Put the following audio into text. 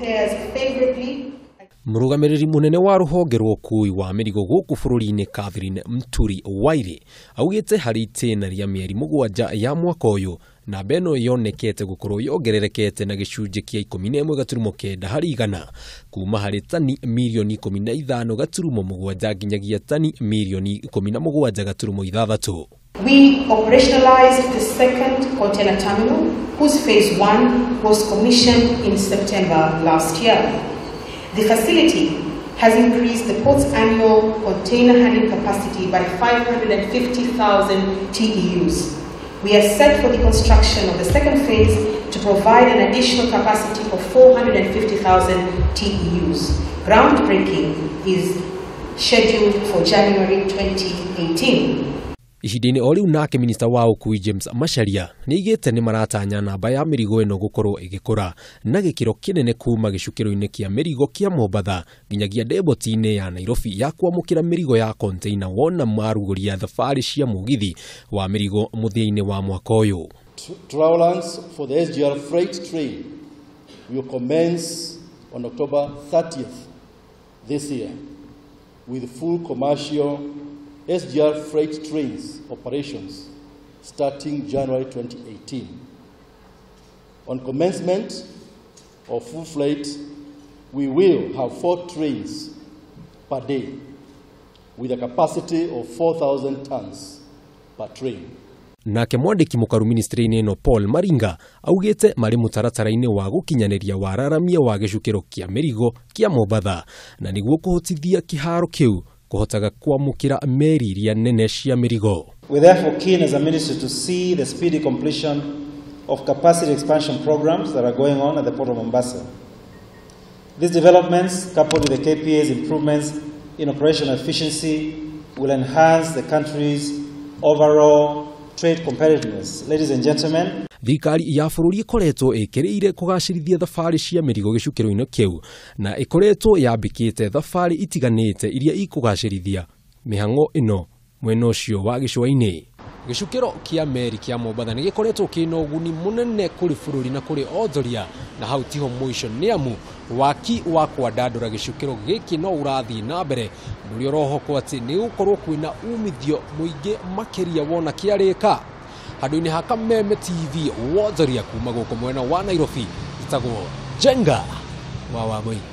compares favorably. Murugamiriri munene wa ruhonge rw'ukui wa mirigo gũkũ bũrũri-inĩ Catherine Mturi Waire augĩte harĩ itĩna rĩa mĩeri 7 ya mwaka ũyũ namba ĩno yonekete gũkorwo yongererekete na gĩcunjĩ kĩa 11.9 harĩ igana kuma harĩ tani mirioni 15.7 nginyagia tani mirioni 17.6. We operationalized the second container terminal, whose phase 1 was commissioned in September last year. The facility has increased the port's annual container handling capacity by 550,000 TEUs. We are set for the construction of the second phase to provide an additional capacity of 450,000 TEUs. Groundbreaking is scheduled for January 2018. Ihinda-inĩ o rĩu nake minista wa ũkui James Macharia nĩaugĩte nĩ maratanya namba ya mĩrigo ĩno gũkorwo ĩgĩkũra na gĩkĩro kĩnene kuma gĩcukĩro-inĩ kĩa mĩrigo kĩa Mombatha nginyagia depot-inĩ ya Nairobi ya kwamũkĩra mĩrigo ya container wona marugũria thabarĩ cia mũgithi wa mĩrigo mũthia-inĩ wa mwaka ũyũ. Trials for the SGR freight train will commence on October 30th this year with full commercial SGR freight trains operations starting January 2018. On commencement of full flight, we will have 4 trains per day with a capacity of 4,000 tons per train. Nake mwandĩki mũkaru ministry-inĩ ĩno Paul Maringa augĩte marĩ mũtaratara-inĩ wa gũkinyanĩria wararamia wa gĩcukĩro kĩa mĩrigo kĩa Mombatha na nĩguo kũhotithia kĩharo kĩu kuhotaga kwamũkĩra meri iria nene cia mĩrigo. We therefore keen as a ministry to see the speedy completion of capacity expansion programs that are going on at the Port of Mombasa. These developments, coupled with the KPA's improvements in operational efficiency, will enhance the country's overall trade competitiveness. Ladies and gentlemen, thirikari ya bũrũri ĩkoretwo ĩkĩrĩire kũgacĩrithia thabarĩ cia mĩrigo gĩcukĩro-inĩ kĩu na ĩkoretwo yambĩkĩte thabarĩ itiganĩte iria ikũgacĩrithia mĩhang'o ĩno mwena ũcio wa gĩcũa-inĩ. Gĩcukĩro kĩa meri kĩa Mombatha nĩ gĩkoretwo kĩna ũguni mũnene kũrĩ bũrũri na kũrĩ onjoria, na hau tiho mũico nĩ amu waki wa kwandandũra gĩcukĩro gĩkĩ no ũrathiĩ na mbere mũrĩ orohoko atĩ nĩ gũkorwo kwĩna umithio mũingĩ makĩria wona kĩarĩka. Handũ-inĩ ha Kameme TV wonjoria kuma gũkũ mwena wa Nairobi itagwo Jenga wa Wamoi.